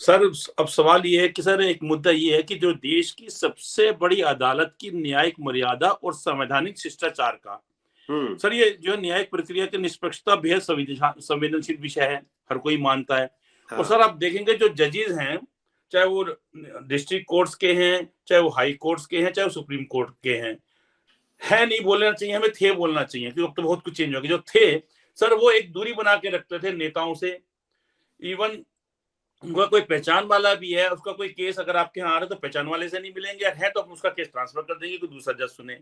Sir अब सवाल ये है कि सर एक मुद्दा ये है कि जो देश की सबसे बड़ी अदालत की न्यायिक मर्यादा और संवैधानिक शिष्टाचार का, सर ये जो न्यायिक प्रक्रिया की निष्पक्षता बेहद संवेदनशील विषय है, हर कोई मानता है। और सर आप देखेंगे जो जजेस हैं, चाहे वो डिस्ट्रिक्ट कोर्ट्स के हैं, चाहे वो हाई कोर्ट्स के हैं, चाहे वो सुप्रीम कोर्ट के हैं, है नहीं बोलना चाहिए, हमें थे बोलना चाहिए, क्योंकि अब तो बहुत कुछ चेंज हो गया। जो थे सर वो एक दूरी बना के रखते थे नेताओं से। इवन उनका कोई पहचान वाला भी है, उसका कोई केस अगर आपके यहाँ आ रहा है तो पहचान वाले से नहीं मिलेंगे, है तो उसका केस ट्रांसफर कर देंगे, कोई दूसरा जज सुने।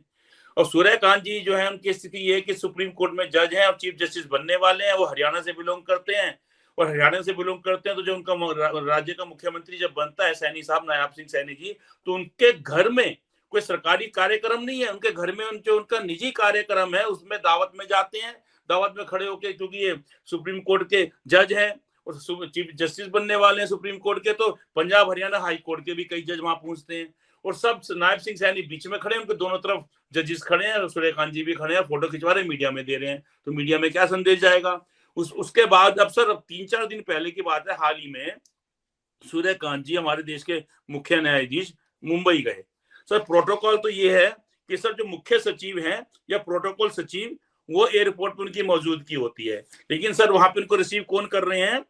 और सूर्यकांत जी जो है उनकी स्थिति ये है कि सुप्रीम कोर्ट में जज हैं और चीफ जस्टिस बनने वाले हैं, वो हरियाणा से बिलोंग करते हैं। और हरियाणा से बिलोंग करते हैं तो जो उनका राज्य का मुख्यमंत्री जब बनता है सैनी साहब, नायाब सिंह सैनी जी, तो उनके घर में कोई सरकारी कार्यक्रम नहीं है, उनके घर में जो उनका निजी कार्यक्रम है उसमें दावत में जाते हैं, दावत में खड़े होकर, क्योंकि ये सुप्रीम कोर्ट के जज हैं और चीफ जस्टिस बनने वाले हैं सुप्रीम कोर्ट के, तो पंजाब हरियाणा हाई कोर्ट के भी कई जज वहां पहुंचते हैं। और सब नायब सिंह सैनी बीच में खड़े हैं, उनके दोनों तरफ जजेस खड़े हैं, सूर्यकांत जी भी खड़े हैं, फोटो खिंचवा रहे हैं, मीडिया में दे रहे हैं। तो मीडिया में क्या संदेश जाएगा? उसके बाद अब सर 3-4 दिन पहले की बात है, हाल ही में सूर्यकांत जी हमारे देश के मुख्य न्यायाधीश मुंबई गए। सर प्रोटोकॉल तो ये है कि सर जो मुख्य सचिव हैं या प्रोटोकॉल सचिव, वो एयरपोर्ट पर उनकी मौजूदगी होती है, लेकिन सर वहां पे उनको रिसीव कौन कर रहे हैं?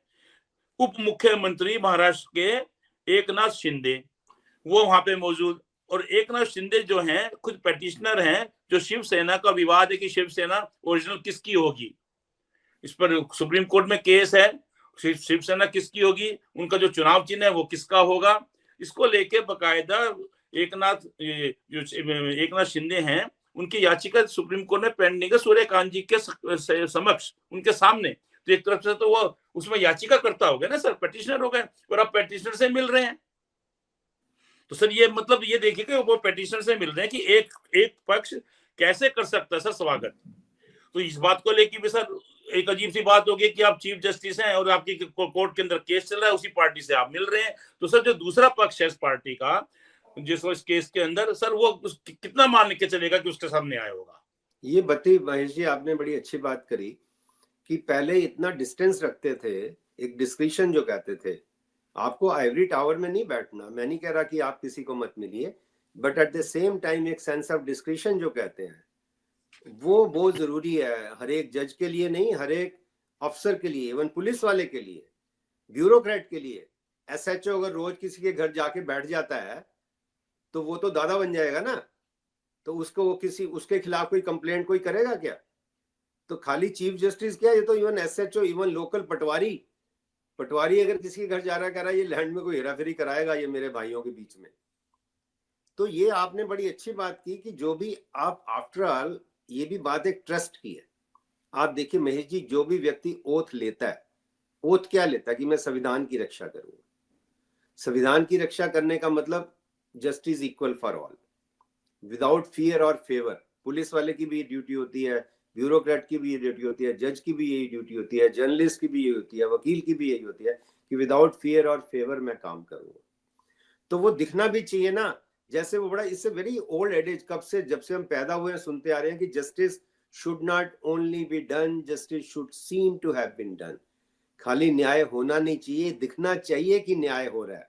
उप मुख्यमंत्री महाराष्ट्र के एकनाथ शिंदे, वो वहां पे मौजूद। और एकनाथ शिंदे जो हैं खुद पेटिशनर हैं, जो शिवसेना का विवाद है कि शिवसेना ओरिजिनल किसकी होगी, इस पर सुप्रीम कोर्ट में केस है, शिवसेना किसकी होगी, उनका जो चुनाव चिन्ह है वो किसका होगा, इसको लेके बकायदा एकनाथ शिंदे हैं, उनकी याचिका सुप्रीम कोर्ट में पेंडिंग है सूर्यकांत जी के समक्ष, उनके सामने। तो एक तरफ से तो वो उसमें याचिका करता हो गया ना सर, पेटिशनर हो गए, और अब पेटिशनर से मिल रहे हैं। तो सर ये मतलब ये देखिए कि वो पेटिशनर से मिल रहे हैं कि एक पक्ष कैसे कर सकता है सर स्वागत। तो इस बात को लेकर भी सर एक अजीब सी बात होगी कि आप चीफ जस्टिस हैं और आपकी कोर्ट के अंदर केस चल रहा है, उसी पार्टी से आप मिल रहे हैं। तो सर जो दूसरा पक्ष है इस पार्टी का, जिस इस केस के अंदर, सर वो कितना मान के चलेगा कि उसके सामने आया होगा? ये बताइए महेश जी, आपने बड़ी अच्छी बात करी कि पहले इतना डिस्टेंस रखते थे, एक डिस्क्रिशन जो कहते थे, आपको आइवरी टावर में नहीं बैठना, मैं नहीं कह रहा कि आप किसी को मत मिलिए, but at the same time एक सेंस ऑफ डिस्क्रिशन जो कहते हैं वो बहुत जरूरी है, हर एक जज के लिए नहीं, हर एक अफसर के लिए, इवन पुलिस वाले के लिए, ब्यूरोक्रेट के लिए। एसएचओ अगर रोज किसी के घर जाके बैठ जाता है तो वो तो दादा बन जाएगा ना, तो उसको वो किसी उसके खिलाफ कोई कंप्लेंट कोई करेगा क्या? तो खाली चीफ जस्टिस क्या, ये तो इवन एसएचओ, इवन लोकल पटवारी अगर किसी के घर जा रहा है, कह रहा है ये लैंड में कोई हेराफेरी कराएगा ये मेरे भाइयों के बीच में। तो ये आपने बड़ी अच्छी बात की कि जो भी आप, आफ्टर ऑल ये भी बात एक ट्रस्ट की है। आप देखिए महेश जी, जो भी व्यक्ति ओथ लेता है, ओथ क्या लेता है कि मैं संविधान की रक्षा करूंगा। संविधान की रक्षा करने का मतलब justice equal for all, without fear और फेवर। पुलिस वाले की भी ड्यूटी होती है, ब्यूरोक्रेट की भी ये ड्यूटी होती है, जज की भी यही ड्यूटी होती है, जर्नलिस्ट की भी यही होती है, वकील की भी यही होती है कि विदाउट फियर और फेवर मैं काम करूंगा। तो वो दिखना भी चाहिए ना, जैसे वो बड़ा, इससे वेरी ओल्ड एडेज, कब से, जब से हम पैदा हुए हैं सुनते आ रहे हैं कि justice should not only be done, justice should seem to have been done. खाली न्याय होना नहीं चाहिए, दिखना चाहिए कि न्याय हो रहा है।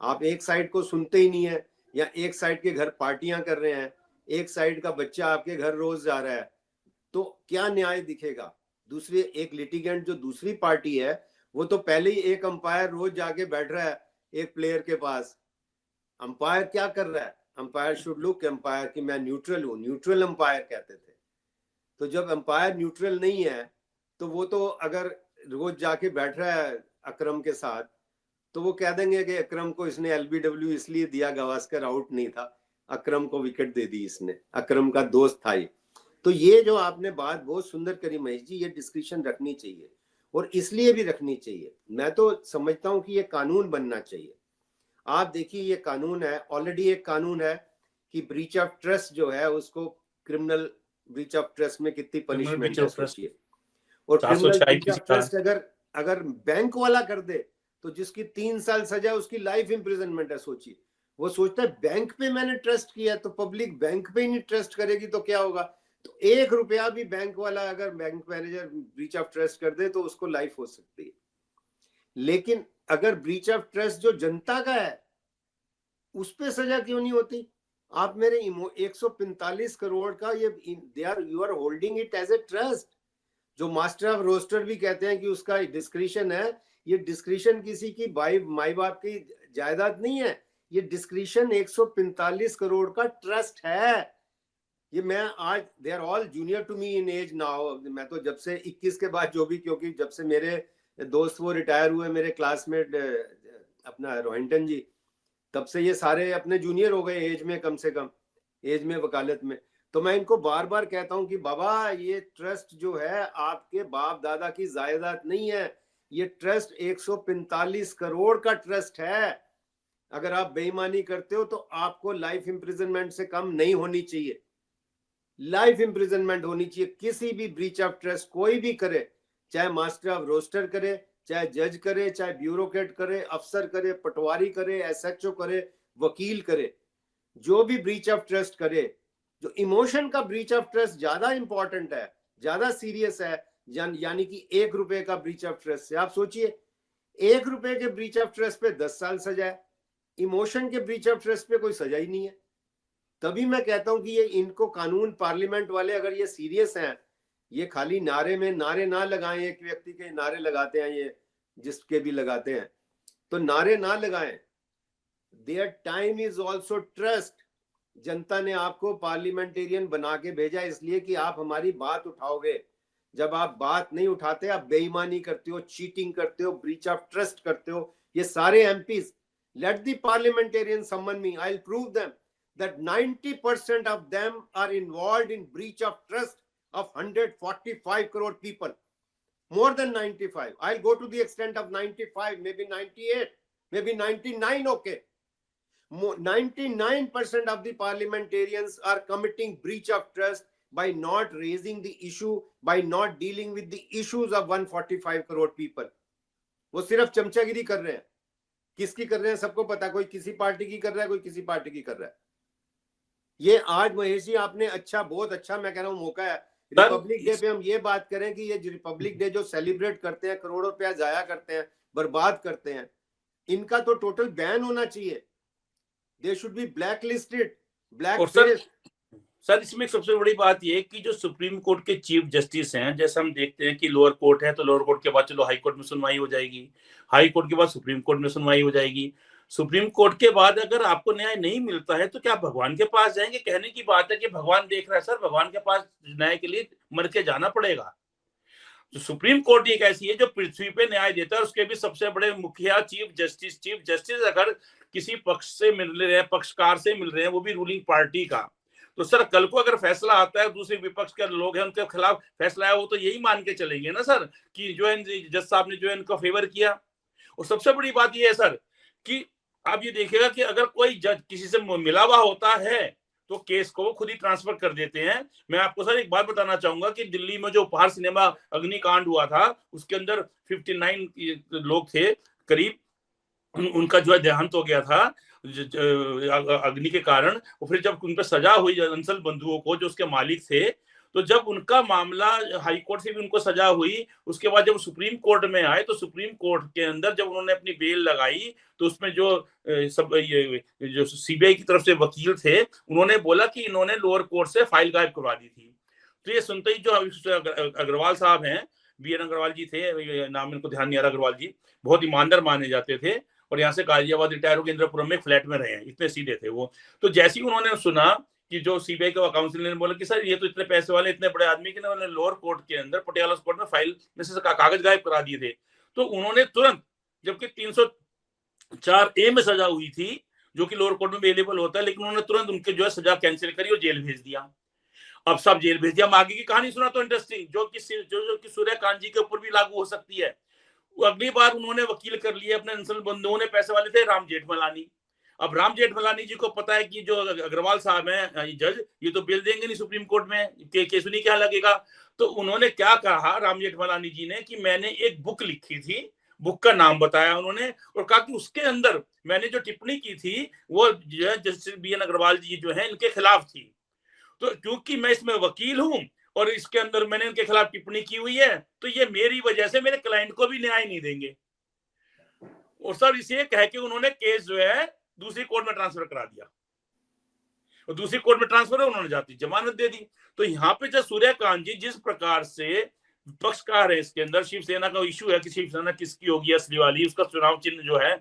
आप एक साइड को सुनते ही नहीं है, या एक साइड के घर पार्टियां कर रहे हैं, एक साइड का बच्चा आपके घर रोज जा रहा है, तो क्या न्याय दिखेगा? दूसरी एक लिटिगेंट जो दूसरी पार्टी है, वो तो पहले ही एक अंपायर रोज जाके बैठ रहा है एक प्लेयर के पास। अंपायर क्या कर रहा है? अंपायर शुड लुक अंपायर कि मैं न्यूट्रल हूं, न्यूट्रल अंपायर कहते थे। तो जब अंपायर न्यूट्रल नहीं है, तो वो तो अगर रोज जाके बैठ रहा है अकरम के साथ, तो वो कह देंगे कि अकरम को इसने एलबीडब्ल्यू इसलिए दिया, गावस्कर आउट नहीं था, अकरम को विकेट दे दी इसने, अकरम का दोस्त था ये। तो ये जो आपने बात बहुत सुंदर करी महेश जी, ये डिस्कशन रखनी चाहिए, और इसलिए भी रखनी चाहिए, मैं तो समझता हूं कि ये कानून बनना चाहिए। आप देखिए ये कानून है, ऑलरेडी एक कानून है कि ब्रीच ऑफ ट्रस्ट जो है उसको क्रिमिनल, ब्रीच ऑफ ट्रस्ट में कितनी पनिशमेंट है सोचिए। और क्रिमिनल ब्रीच ऑफ ट्रस्ट अगर बैंक वाला कर दे तो जिसकी 3 साल सजा उसकी लाइफ इंप्रिजनमेंट है। सोचिए, वो सोचता है बैंक पे मैंने ट्रस्ट किया, तो पब्लिक बैंक पे ही नहीं ट्रस्ट करेगी तो क्या होगा? तो 1 रुपया भी बैंक वाला अगर bank manager breach of trust कर दे तो उसको लाइफ हो सकती है। लेकिन अगर ब्रीच ऑफ ट्रस्ट जो जनता का है उस पे सजा क्यों नहीं होती? आप मेरे 145 करोड़ का ये you are holding it as a trust, जो मास्टर ऑफ रोस्टर भी कहते हैं कि उसका डिस्क्रिशन है। ये डिस्क्रिशन किसी की माई बाप की जायदाद नहीं है, ये डिस्क्रिशन 145 करोड़ का ट्रस्ट है। ये मैं आज, they are all junior to me in age now. मैं तो जब से 21 के बाद जो भी, क्योंकि जब से मेरे दोस्त वो रिटायर हुए, मेरे क्लासमेट अपना रोहिंटन जी, तब से ये सारे अपने जूनियर हो गए एज में, कम से कम एज में, वकालत में। तो मैं इनको बार बार कहता हूं कि बाबा ये ट्रस्ट जो है आपके बाप दादा की जायदाद नहीं है, ये ट्रस्ट 145 करोड़ का ट्रस्ट है। अगर आप बेईमानी करते हो तो आपको लाइफ इंप्रिजनमेंट से कम नहीं होनी चाहिए, लाइफ इंप्रिजनमेंट होनी चाहिए। किसी भी ब्रीच ऑफ ट्रस्ट कोई भी करे, चाहे मास्टर ऑफ रोस्टर करे, चाहे जज करे, चाहे ब्यूरोक्रेट करे, अफसर करे, पटवारी करे, एसएचओ करे, वकील करे, जो भी ब्रीच ऑफ ट्रस्ट करे, जो इमोशन का ब्रीच ऑफ ट्रस्ट ज्यादा इंपॉर्टेंट है, ज्यादा सीरियस है, यानी कि 1 रुपए का ब्रीच ऑफ ट्रस्ट से। आप सोचिए 1 रुपए के ब्रीच ऑफ ट्रस्ट पे 10 साल सजा है, इमोशन के ब्रीच ऑफ ट्रस्ट पे कोई सजा ही नहीं है। तभी मैं कहता हूं कि ये इनको कानून, पार्लियामेंट वाले अगर ये सीरियस हैं, ये खाली नारे में नारे ना लगाएं, एक व्यक्ति के नारे लगाते हैं ये, जिसके भी लगाते हैं, तो नारे ना लगाएं। Their time is also trust. जनता ने आपको पार्लियामेंटेरियन बना के भेजा इसलिए कि आप हमारी बात उठाओगे। जब आप बात नहीं उठाते, आप बेईमानी करते हो, चीटिंग करते हो, ब्रीच ऑफ ट्रस्ट करते हो। ये सारे MPs, let the parliamentarian summon me, I will prove them that 90% of them are involved in breach of trust of 145 crore people. More than 95. I'll go to the extent of 95, maybe 98, maybe 99, okay. 99% of the parliamentarians are committing breach of trust by not raising the issue, by not dealing with the issues of 145 crore people. वो सिर्फ चमचागिरी कर रहे हैं। किसकी कर रहे हैं सबको पता, कोई किसी पार्टी की कर रहा है, कोई किसी पार्टी की कर रहा है। ये आज महेश जी आपने अच्छा, बहुत अच्छा, मैं कह रहा हूँ मौका है रिपब्लिक डे पे हम ये बात करें कि ये रिपब्लिक डे जो सेलिब्रेट करते हैं, करोड़ों रुपया जाया करते हैं, बर्बाद करते हैं, इनका तो टोटल बैन होना चाहिए। They should be black listed, black. Sir इसमें सबसे बड़ी बात यह कि जो सुप्रीम कोर्ट के चीफ जस्टिस हैं, जैसे हम देखते हैं कि लोअर कोर्ट है तो लोअर कोर्ट के बाद चलो हाई कोर्ट में सुनवाई हो जाएगी, हाई कोर्ट के बाद सुप्रीम कोर्ट में सुनवाई हो जाएगी, सुप्रीम कोर्ट के बाद अगर आपको न्याय नहीं मिलता है तो क्या भगवान के पास जाएंगे? कहने की बात है कि भगवान देख रहा है। सर भगवान के पास न्याय के लिए मर के जाना पड़ेगा। तो सुप्रीम कोर्ट एक ऐसी है जो पृथ्वी पे न्याय देता है, उसके भी सबसे बड़े मुखिया चीफ जस्टिस अगर किसी पक्ष से मिल रहे हैं, पक्षकार से मिल रहे हैं, वो भी रूलिंग पार्टी का, तो सर कल को अगर फैसला आता है, दूसरे विपक्ष के लोग हैं उनके खिलाफ फैसला है, वो तो यही मान के चलेंगे ना सर कि जो है जज साहब ने जो है इनका फेवर किया। और सबसे बड़ी बात ये है सर कि आप ये देखिएगा कि अगर कोई जज किसी से मिला हुआ होता है तो केस को वो खुद ही ट्रांसफर कर देते हैं। मैं आपको सर एक बात बताना चाहूंगा कि दिल्ली में जो उपहार सिनेमा अग्निकांड हुआ था, उसके अंदर 59 लोग थे करीब, उनका जो है देहांत हो गया था अग्नि के कारण। और फिर जब उन पर सजा हुई अंसल बंधुओं को, जो उसके मालिक थे, तो जब उनका मामला हाई कोर्ट से भी उनको सजा हुई, उसके बाद जब सुप्रीम कोर्ट में आए तो सुप्रीम कोर्ट के अंदर जब उन्होंने अपनी बेल लगाई तो उसमें जो सब ये जो सीबीआई की तरफ से वकील थे, उन्होंने बोला कि इन्होंने लोअर कोर्ट से फाइल गायब करवा दी थी। तो ये सुनते ही जो अग्रवाल साहब हैं, बीएन अग्रवाल जी थे, नाम इनको ध्यान नहीं आ रहा, अग्रवाल जी बहुत ईमानदार माने जाते थे और यहाँ से गाजियाबाद रिटायर होकर इंद्रपुरम में फ्लैट में रहे हैं, इतने सीधे थे वो। तो जैसे ही उन्होंने सुना कि जो सीबीआई का काउंसिल ने बोला कि सर ये तो इतने पैसे वाले, इतने बड़े आदमी के उन्होंने लोअर कोर्ट के अंदर पटियाला कोर्ट में फाइल में से कागज गायब करा दिए थे, तो उन्होंने तुरंत, जबकि 304A में सजा हुई थी जो कि लोअर कोर्ट में अवेलेबल होता है, लेकिन उन्होंने तुरंत उनके जो है सजा कैंसिल करी और जेल भेज दिया। अब सब जेल भेज दिया। हम आगे की कहानी सुना तो इंटरेस्टिंग, जो कि सूर्यकांत जी के ऊपर भी लागू हो सकती है। अगली बार उन्होंने वकील कर लिए अपने अंसल बंधुओं ने, पैसे वाले थे राम जेठमलानी। अब राम जेठमलानी जी को पता है कि जो अग्रवाल साहब हैं जज, ये तो बिल देंगे नहीं सुप्रीम कोर्ट में, केस नहीं क्या लगेगा। तो उन्होंने क्या कहा राम जेठमलानी जी ने कि मैंने एक बुक लिखी थी, बुक का नाम बताया उन्होंने और कहा कि उसके अंदर मैंने जो टिप्पणी की थी वो जो है जस्टिस बीएन अग्रवाल जी जो है इनके खिलाफ थी। तो क्योंकि मैं इसमें वकील हूं और इसके अंदर मैंने उनके खिलाफ टिप्पणी की हुई है, तो ये मेरी वजह से मेरे क्लाइंट को भी न्याय नहीं देंगे। और सर इसे कह के उन्होंने केस जो है दूसरी कोर्ट में ट्रांसफर करा दिया, और दूसरी कोर्ट में ट्रांसफर है, उन्होंने जाती जमानत दे दी। तो यहाँ पे जब सूर्यकांत जी जिस प्रकार से पक्षकार है, इसके अंदर शिवसेना का इशू है कि शिवसेना किसकी होगी असली वाली, उसका चुनाव चिन्ह जो है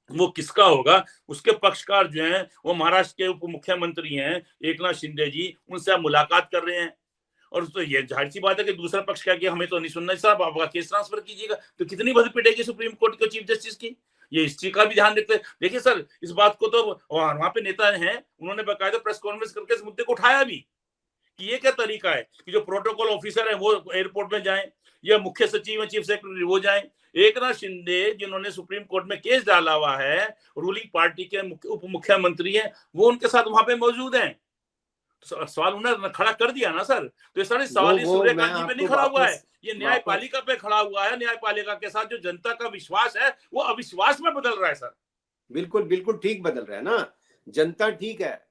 वो किसका होगा, उसके पक्षकार जो हैं वो महाराष्ट्र के उप मुख्यमंत्री हैं एकनाथ शिंदे जी, उनसे आप मुलाकात कर रहे हैं। और तो ये जाहिर सी बात है कि दूसरा पक्ष क्या कि हमें तो नहीं सुनना साहब, आपका केस ट्रांसफर कीजिएगा। तो कितनी बड़ी पिटेगी सुप्रीम कोर्ट के चीफ जस्टिस की, ये इस चीज का भी ध्यान रखते हैं। देखिए सर, इस बात को तो वहां पे नेता हैं, उन्होंने बाकायदा प्रेस कॉन्फ्रेंस करके इस मुद्दे को उठाया भी कि ये क्या तरीका है कि जो प्रोटोकॉल ऑफिसर है वो एयरपोर्ट में जाएं, या मुख्य सचिव चीफ सेक्रेटरी वो जाएं। एकनाथ शिंदे जिन्होंने सुप्रीम कोर्ट में केस डाला हुआ है, रूलिंग पार्टी के उप मुख्यमंत्री हैं, वो उनके साथ वहां पे मौजूद हैं। तो सवाल उन्होंने खड़ा कर दिया ना सर। तो ये सारे सवाल सूर्यकांत जी पे नहीं खड़ा हुआ है, ये न्यायपालिका पे खड़ा हुआ है। न्यायपालिका के साथ जो जनता का विश्वास है वो अविश्वास में बदल रहा है सर। बिल्कुल बिल्कुल ठीक बदल रहा है ना। जनता ठीक है,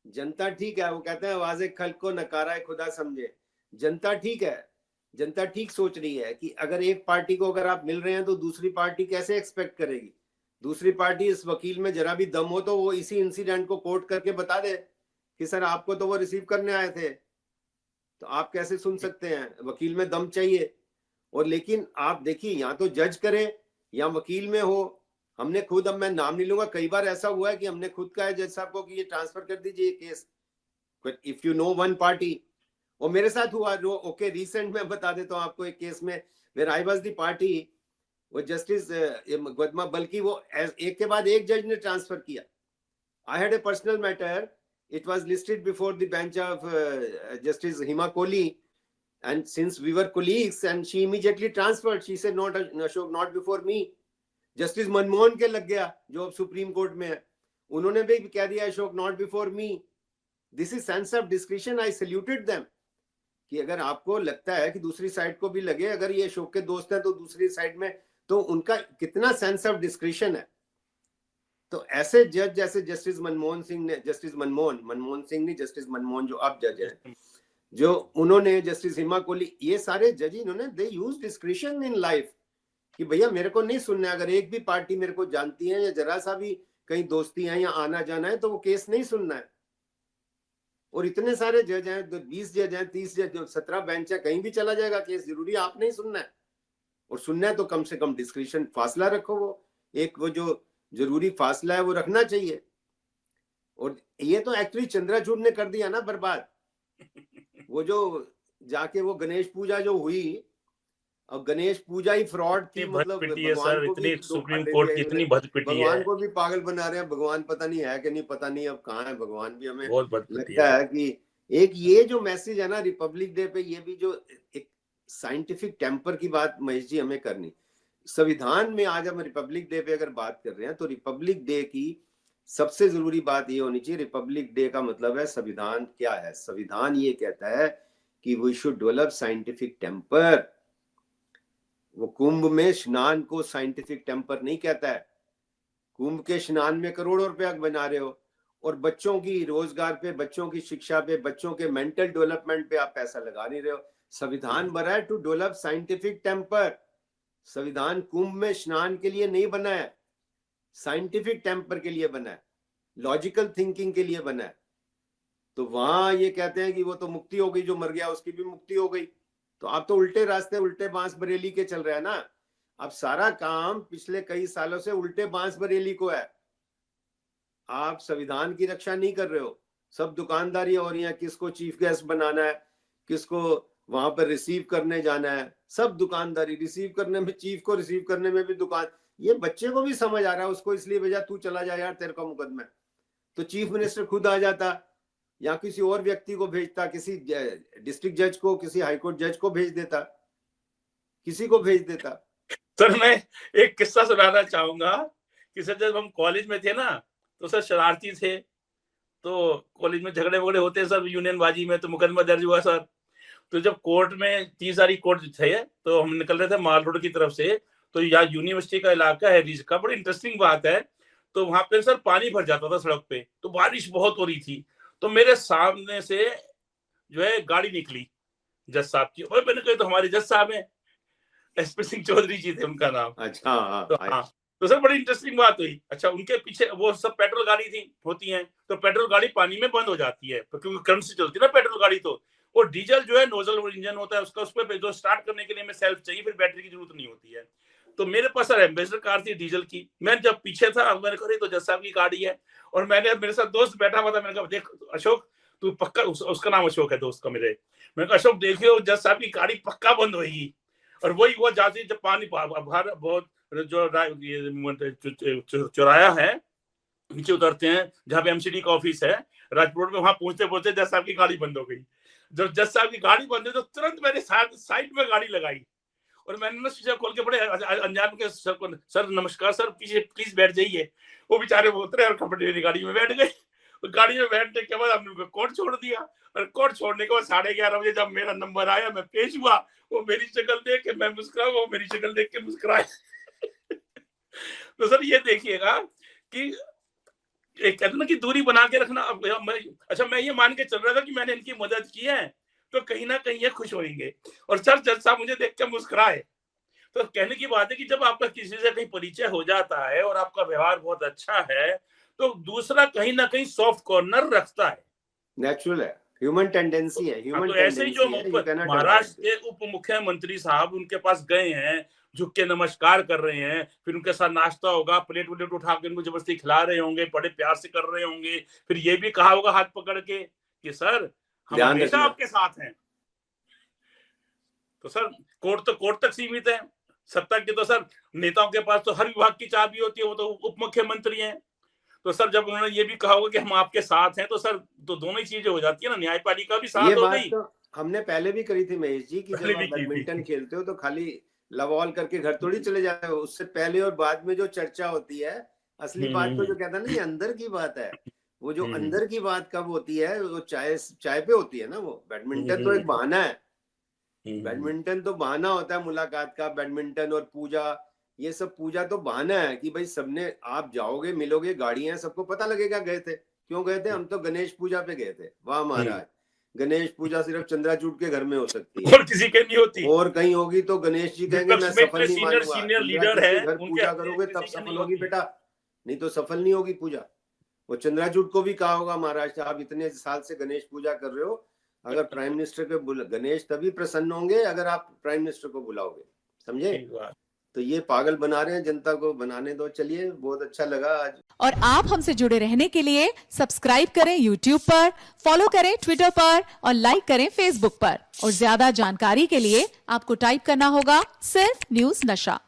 जनता ठीक है। वो कहते हैं आवाज़े खल्क को नकारा है खुदा समझे। जनता ठीक है, जनता ठीक सोच रही है कि अगर एक पार्टी को अगर आप मिल रहे हैं तो दूसरी पार्टी कैसे एक्सपेक्ट करेगी। दूसरी पार्टी इस वकील में जरा भी दम हो तो वो इसी इंसिडेंट को कोट करके बता दे कि सर आपको तो वो रिसीव करने आए थे, तो आप कैसे सुन सकते हैं। वकील में दम चाहिए। और लेकिन आप देखिए, यहाँ तो जज करे या वकील में हो, हमने खुद, अब मैं नाम नहीं लूंगा, कई बार ऐसा हुआ है कि हमने खुद कहा है जज साहब को कि ये ट्रांसफर कर दीजिए ये case, if you know one party. और मेरे साथ हुआ जो ओके रिसेंट में बता देता हूँ आपको, एक केस में where I was the party, वो जस्टिस मुकदमा, बल्कि वो एक के बाद एक जज ने ट्रांसफर किया। I had a personal matter, it was listed before the bench of Justice Hima Kohli, and since we were colleagues, and she immediately transferred. She said, "Not Ashok, not before me." Justice Manmohan के लग गया जो अब supreme court में है, उन्होंने भी कह दिया Ashok not before me. This is sense of discretion. I saluted them कि अगर आपको लगता है कि दूसरी साइड को भी लगे, अगर ये अशोक के दोस्त हैं तो दूसरी साइड में, तो उनका कितना सेंस ऑफ डिस्क्रिशन है। तो ऐसे जज जैसे जस्टिस मनमोहन सिंह ने, जस्टिस मनमोहन सिंह नहीं, जस्टिस मनमोहन जो अब जज हैं, जो उन्होंने, जस्टिस हिमा कोहली, ये सारे जज इन्होंने दे यूज डिस्क्रिशन इन लाइफ कि भैया मेरे को नहीं सुनना है। अगर एक भी पार्टी मेरे को जानती है या जरा सा भी कहीं दोस्ती है या आना जाना है तो वो केस नहीं सुनना है। और इतने सारे जज हैं, 20 जज हैं, 30 जज, 17 बेंच है, कहीं भी चला जाएगा केस, जरूरी आप नहीं सुनना है। और सुनना है तो कम से कम डिस्क्रिशन, फासला रखो। वो एक वो जो जरूरी फासला है वो रखना चाहिए। और ये तो एक्चुअली चंद्रचूड़ ने कर दिया ना बर्बाद। वो जो जाके वो गणेश पूजा जो हुई, और गणेश पूजा ही फ्रॉड थी, मतलब भगवान को भी सुप्रीम कोर्ट की इतनी भदपिटी है, भगवान को भी पागल बना रहे हैं। भगवान पता नहीं है कि नहीं, पता नहीं अब कहाँ है भगवान भी। हमें लगता है कि एक ये जो मैसेज है ना रिपब्लिक डे पे, ये भी जो एक साइंटिफिक टेम्पर की बात महेश जी हमें करनी। संविधान में आज हम रिपब्लिक डे पे अगर बात कर रहे हैं तो रिपब्लिक डे की सबसे जरूरी बात ये होनी चाहिए, रिपब्लिक डे का मतलब है संविधान क्या है। संविधान ये कहता है कि we should develop scientific temper. वो कुंभ में स्नान को साइंटिफिक टेम्पर नहीं कहता है। कुंभ के स्नान में करोड़ों रुपया बना रहे हो, और बच्चों की रोजगार पे, बच्चों की शिक्षा पे, बच्चों के मेंटल डेवलपमेंट पे आप पैसा लगा नहीं रहे हो। संविधान बना है टू डेवलप साइंटिफिक टेम्पर। संविधान कुंभ में स्नान के लिए नहीं बना है, साइंटिफिक टेम्पर के लिए बना है, लॉजिकल थिंकिंग के लिए बना है। तो वहां ये कहते हैं कि वो तो मुक्ति हो गई, जो मर गया उसकी भी मुक्ति हो गई। तो आप तो उल्टे रास्ते, उल्टे बांस बरेली के चल रहे हैं ना। अब सारा काम पिछले कई सालों से उल्टे बांस बरेली को है। आप संविधान की रक्षा नहीं कर रहे हो, सब दुकानदारी हो रही है। किसको चीफ गेस्ट बनाना है, किसको वहां पर रिसीव करने जाना है, सब दुकानदारी। रिसीव करने में, चीफ को रिसीव करने में भी दुकान। ये बच्चे को भी समझ आ रहा है, उसको इसलिए भेजा तू चला जा यार, तेरे का मुकदमा है। तो चीफ मिनिस्टर खुद आ जाता या किसी और व्यक्ति को भेजता, किसी डिस्ट्रिक्ट जज को, किसी हाईकोर्ट जज को भेज देता, किसी को भेज देता। सर मैं एक किस्सा सुनाना चाहूंगा कि सर जब हम कॉलेज में थे ना, तो सर शरारती थे, तो कॉलेज में झगड़े वगड़े होते हैं सर, यूनियनबाजी में, तो मुकदमा दर्ज हुआ सर। तो जब कोर्ट में 30 सारी कोर्ट थे, तो हम निकल रहे थे माल रोड की तरफ से, तो यहाँ यूनिवर्सिटी का इलाका है रीज का, बड़ी इंटरेस्टिंग बात है। तो वहां पे सर पानी भर जाता था सड़क पे, तो बारिश बहुत हो रही थी। तो मेरे सामने से जो है गाड़ी निकली जज साहब की, और मैंने कहा तो हमारे जज साहब हैं, एसपी सिंह चौधरी जी थे उनका नाम। अच्छा, तो हाँ, तो सर बड़ी इंटरेस्टिंग बात हुई। अच्छा, उनके पीछे वो सब पेट्रोल गाड़ी थी होती हैं, तो पेट्रोल गाड़ी पानी में बंद हो जाती है क्योंकि करंट से चलती है ना पेट्रोल गाड़ी। तो और डीजल जो है नोजल इंजन होता है उसका, उस पर जो स्टार्ट करने के लिए हमें सेल्फ चाहिए, फिर बैटरी की जरूरत नहीं होती है। तो मेरे पास सर एम्बेसडर कार थी डीजल की। मैं जब पीछे था मैंने कहा तो जज साहब की गाड़ी है, और मैंने मेरे साथ दोस्त बैठा हुआ था, मैंने कहा देख अशोक तू पक्का, उसका नाम अशोक है दोस्त का मेरे, मैंने कहा अशोक देखियो जज साहब की गाड़ी पक्का बंद होगी। और वही हुआ, जाती जब पानी बहुत जो चौराया है नीचे उतरते हैं जहाँ पे एमसीडी का ऑफिस है राजपुर में, वहां पहुंचते पहुंचते जज साहब की गाड़ी बंद हो गई। जब जज साहब की गाड़ी बंद हुई तो तुरंत मैंने साइड में गाड़ी लगाई और मैंने ना शीशा खोल के बड़े अनजान के सर को, सर नमस्कार सर पीछे प्लीज बैठ जाइए। वो बेचारे उतरे और कंफर्टेबली गाड़ी में बैठ गए। गाड़ी में बैठने के बाद हमने उनको कोर्ट छोड़ दिया, और कोर्ट छोड़ने के बाद 11:30 बजे जब मेरा नंबर आया, मैं पेश हुआ, वो मेरी शक्ल देख के मैं मुस्कुराया, वो मेरी शक्ल देख के मुस्कुराए। तो सर ये देखिएगा कि एक कहते ना कि दूरी बना के रखना। अच्छा मैं ये मान के चल रहा था कि मैंने इनकी मदद की है तो कहीं ना कहीं ये खुश होंगे, और सर जज साहब मुझे देख के मुस्कुराए। तो कहने की बात है कि जब आपका किसी से कहीं परिचय हो जाता है और आपका व्यवहार बहुत अच्छा है तो दूसरा कहीं ना कहीं सॉफ्ट कॉर्नर रखता है। नेचुरल है, ह्यूमन टेंडेंसी है, ह्यूमन तो ऐसे ही जो महाराष्ट्र के उप मुख्यमंत्री साहब उनके पास गए हैं, झुक के नमस्कार कर रहे हैं, फिर उनके साथ नाश्ता होगा, प्लेट व्लेट उठा के उनको जबरदस्ती खिला रहे होंगे, बड़े प्यार से कर रहे होंगे, फिर ये भी कहा होगा हाथ पकड़ के कि सर हम हमेशा आपके साथ हैं। तो सर कोर्ट तक सीमित है, सत्ता की तो सर नेताओं के पास तो हर विभाग की चाबी होती है, वो तो उप मुख्यमंत्री हैं। तो सर जब उन्होंने ये भी कहा होगा कि हम आपके साथ हैं, तो सर तो दोनों ही चीजें हो जाती है ना, न्यायपालिका भी साथ हो गई। तो हमने पहले भी करी थी महेश जी कि जब आप बैडमिंटन खेलते हो तो खाली लव ऑल करके घर थोड़ी चले जाते हो, उससे पहले और बाद में जो चर्चा होती है असली बात तो जो कहता है ना, ये अंदर की बात है। वो जो अंदर की बात कब होती है, वो चाय पे होती है ना। वो बैडमिंटन तो एक बहाना है, बैडमिंटन तो बहाना होता है मुलाकात का। बैडमिंटन और पूजा, ये सब पूजा तो बहाना है कि भाई सबने, आप जाओगे मिलोगे, गाड़ियां, सबको पता लगेगा गए थे, क्यों गए थे। हम तो गणेश पूजा पे गए थे, वाह महाराज, गणेश पूजा सिर्फ चंद्राचूड़ के घर में हो सकती है और किसी के नहीं होती, और कहीं होगी तो गणेश जी कहेंगे मैं सफल नहीं मानूंगा। लीडर है, घर पूजा करोगे तब सफल होगी बेटा, नहीं तो सफल नहीं होगी पूजा। वो चंद्राचूड़ को भी कहा होगा महाराज आप इतने साल से गणेश पूजा कर रहे हो, अगर प्राइम मिनिस्टर के गणेश तभी प्रसन्न होंगे अगर आप प्राइम मिनिस्टर को बुलाओगे, समझे। तो ये पागल बना रहे हैं, जनता को बनाने दो। चलिए, बहुत अच्छा लगा आज। और आप हमसे जुड़े रहने के लिए सब्सक्राइब करें YouTube पर, फॉलो करें Twitter पर और लाइक करें Facebook पर। और ज्यादा जानकारी के लिए आपको टाइप करना होगा सिर्फ न्यूज नशा।